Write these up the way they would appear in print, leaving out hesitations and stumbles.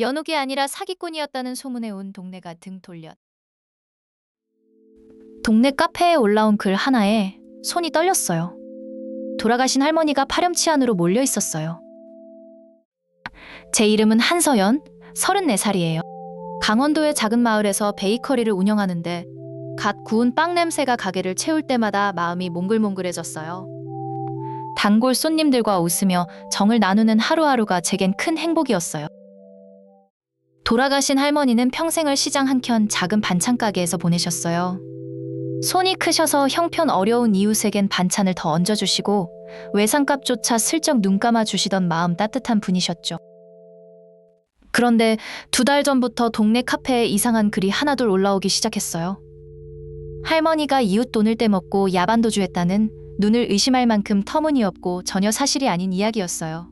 연옥이 아니라 사기꾼이었다는 소문에 온 동네가 등 돌렸. 동네 카페에 올라온 글 하나에 손이 떨렸어요. 돌아가신 할머니가 파렴치 안으로 몰려 있었어요. 제 이름은 한서연, 34살이에요. 강원도의 작은 마을에서 베이커리를 운영하는데 갓 구운 빵 냄새가 가게를 채울 때마다 마음이 몽글몽글해졌어요. 단골 손님들과 웃으며 정을 나누는 하루하루가 제겐 큰 행복이었어요. 돌아가신 할머니는 평생을 시장 한켠 작은 반찬 가게에서 보내셨어요. 손이 크셔서 형편 어려운 이웃에겐 반찬을 더 얹어주시고 외상값조차 슬쩍 눈 감아주시던 마음 따뜻한 분이셨죠. 그런데 2달 전부터 동네 카페에 이상한 글이 하나둘 올라오기 시작했어요. 할머니가 이웃 돈을 떼먹고 야반도주했다는 눈을 의심할 만큼 터무니없고 전혀 사실이 아닌 이야기였어요.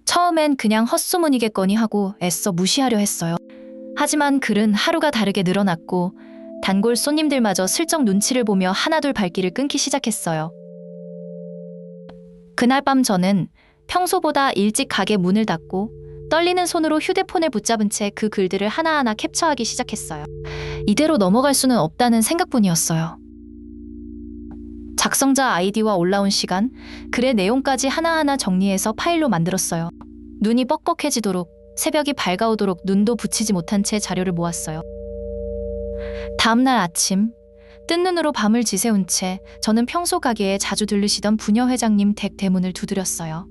처음엔 그냥 헛소문이겠거니 하고 애써 무시하려 했어요. 하지만 글은 하루가 다르게 늘어났고 단골 손님들마저 슬쩍 눈치를 보며 하나둘 발길을 끊기 시작했어요. 그날 밤 저는 평소보다 일찍 가게 문을 닫고 떨리는 손으로 휴대폰을 붙잡은 채 그 글들을 하나하나 캡처하기 시작했어요. 이대로 넘어갈 수는 없다는 생각뿐이었어요. 작성자 아이디와 올라온 시간, 글의 내용까지 하나하나 정리해서 파일로 만들었어요. 눈이 뻑뻑해지도록, 새벽이 밝아오도록 눈도 붙이지 못한 채 자료를 모았어요. 다음날 아침, 뜬 눈으로 밤을 지새운 채 저는 평소 가게에 자주 들르시던 부녀 회장님 댁 대문을 두드렸어요.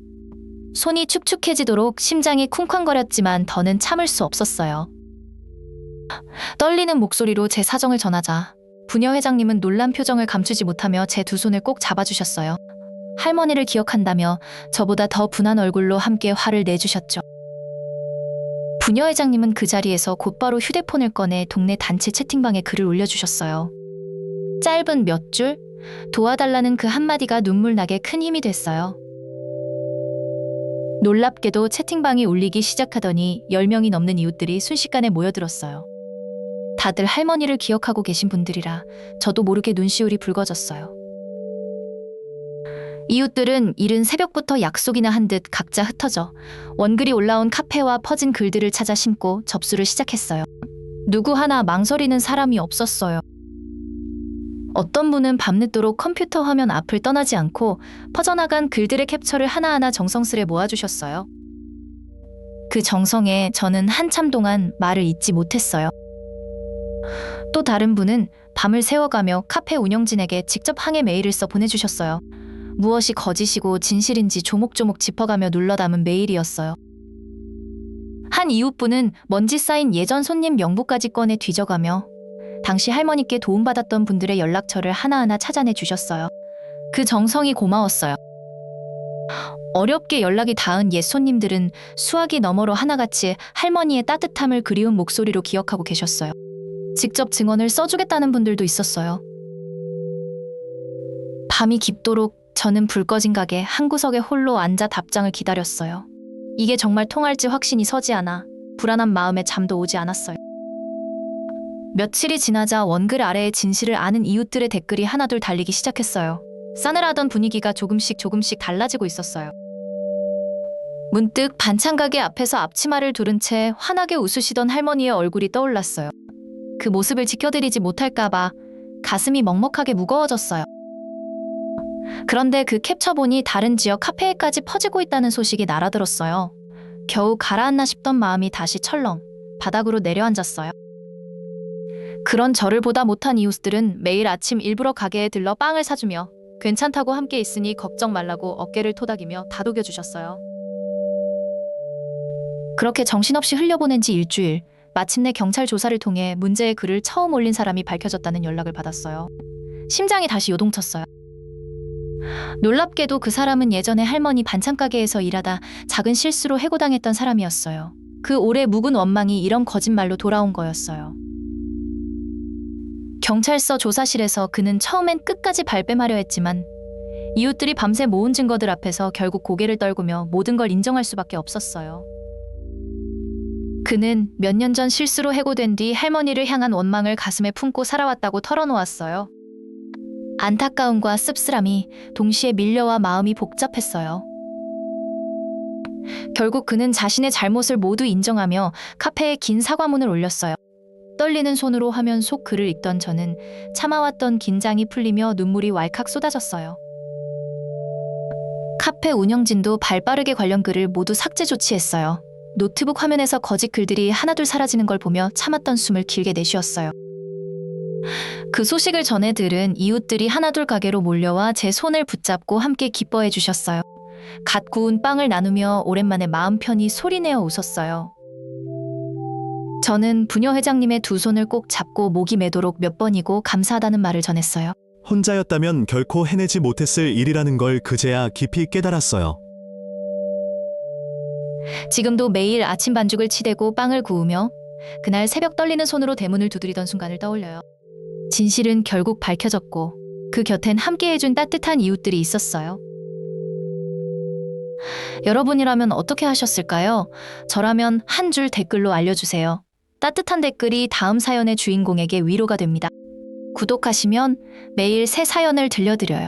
손이 축축해지도록 심장이 쿵쾅거렸지만 더는 참을 수 없었어요. 떨리는 목소리로 제 사정을 전하자 부녀 회장님은 놀란 표정을 감추지 못하며 제 2손을 꼭 잡아주셨어요. 할머니를 기억한다며 저보다 더 분한 얼굴로 함께 화를 내주셨죠. 부녀 회장님은 그 자리에서 곧바로 휴대폰을 꺼내 동네 단체 채팅방에 글을 올려주셨어요. 짧은 몇 줄, 도와달라는 그 한마디가 눈물나게 큰 힘이 됐어요. 놀랍게도 채팅방이 울리기 시작하더니 10명이 넘는 이웃들이 순식간에 모여들었어요. 다들 할머니를 기억하고 계신 분들이라 저도 모르게 눈시울이 붉어졌어요. 이웃들은 이른 새벽부터 약속이나 한 듯 각자 흩어져 원글이 올라온 카페와 퍼진 글들을 찾아 심고 접수를 시작했어요. 누구 하나 망설이는 사람이 없었어요. 어떤 분은 밤늦도록 컴퓨터 화면 앞을 떠나지 않고 퍼져나간 글들의 캡처를 하나하나 정성스레 모아주셨어요. 그 정성에 저는 한참 동안 말을 잇지 못했어요. 또 다른 분은 밤을 새워가며 카페 운영진에게 직접 항해 메일을 써 보내주셨어요. 무엇이 거짓이고 진실인지 조목조목 짚어가며 눌러 담은 메일이었어요. 한 이웃분은 먼지 쌓인 예전 손님 명부까지 꺼내 뒤져가며 당시 할머니께 도움받았던 분들의 연락처를 하나하나 찾아내 주셨어요. 그 정성이 고마웠어요. 어렵게 연락이 닿은 옛 손님들은 수화기 너머로 하나같이 할머니의 따뜻함을 그리운 목소리로 기억하고 계셨어요. 직접 증언을 써주겠다는 분들도 있었어요. 밤이 깊도록 저는 불 꺼진 가게 한 구석에 홀로 앉아 답장을 기다렸어요. 이게 정말 통할지 확신이 서지 않아 불안한 마음에 잠도 오지 않았어요. 며칠이 지나자 원글 아래의 진실을 아는 이웃들의 댓글이 하나둘 달리기 시작했어요. 싸늘하던 분위기가 조금씩 달라지고 있었어요. 문득 반찬 가게 앞에서 앞치마를 두른 채 환하게 웃으시던 할머니의 얼굴이 떠올랐어요. 그 모습을 지켜드리지 못할까봐 가슴이 먹먹하게 무거워졌어요. 그런데 그 캡처본이 다른 지역 카페에까지 퍼지고 있다는 소식이 날아들었어요. 겨우 가라앉나 싶던 마음이 다시 철렁 바닥으로 내려앉았어요. 그런 저를 보다 못한 이웃들은 매일 아침 일부러 가게에 들러 빵을 사주며 괜찮다고 함께 있으니 걱정 말라고 어깨를 토닥이며 다독여 주셨어요. 그렇게 정신없이 흘려보낸 지 일주일, 마침내 경찰 조사를 통해 문제의 글을 처음 올린 사람이 밝혀졌다는 연락을 받았어요. 심장이 다시 요동쳤어요. 놀랍게도 그 사람은 예전에 할머니 반찬 가게에서 일하다 작은 실수로 해고당했던 사람이었어요. 그 오래 묵은 원망이 이런 거짓말로 돌아온 거였어요. 경찰서 조사실에서 그는 처음엔 끝까지 발뺌하려 했지만 이웃들이 밤새 모은 증거들 앞에서 결국 고개를 떨구며 모든 걸 인정할 수밖에 없었어요. 그는 몇 년 전 실수로 해고된 뒤 할머니를 향한 원망을 가슴에 품고 살아왔다고 털어놓았어요. 안타까움과 씁쓸함이 동시에 밀려와 마음이 복잡했어요. 결국 그는 자신의 잘못을 모두 인정하며 카페에 긴 사과문을 올렸어요. 떨리는 손으로 화면 속 글을 읽던 저는 참아왔던 긴장이 풀리며 눈물이 왈칵 쏟아졌어요. 카페 운영진도 발빠르게 관련 글을 모두 삭제 조치했어요. 노트북 화면에서 거짓 글들이 하나둘 사라지는 걸 보며 참았던 숨을 길게 내쉬었어요. 그 소식을 전해 들은 이웃들이 하나둘 가게로 몰려와 제 손을 붙잡고 함께 기뻐해 주셨어요. 갓 구운 빵을 나누며 오랜만에 마음 편히 소리내어 웃었어요. 저는 부녀 회장님의 두 손을 꼭 잡고 목이 메도록 몇 번이고 감사하다는 말을 전했어요. 혼자였다면 결코 해내지 못했을 일이라는 걸 그제야 깊이 깨달았어요. 지금도 매일 아침 반죽을 치대고 빵을 구우며 그날 새벽 떨리는 손으로 대문을 두드리던 순간을 떠올려요. 진실은 결국 밝혀졌고 그 곁엔 함께해준 따뜻한 이웃들이 있었어요. 여러분이라면 어떻게 하셨을까요? 저라면 한 줄 댓글로 알려주세요. 따뜻한 댓글이 다음 사연의 주인공에게 위로가 됩니다. 구독하시면 매일 새 사연을 들려드려요.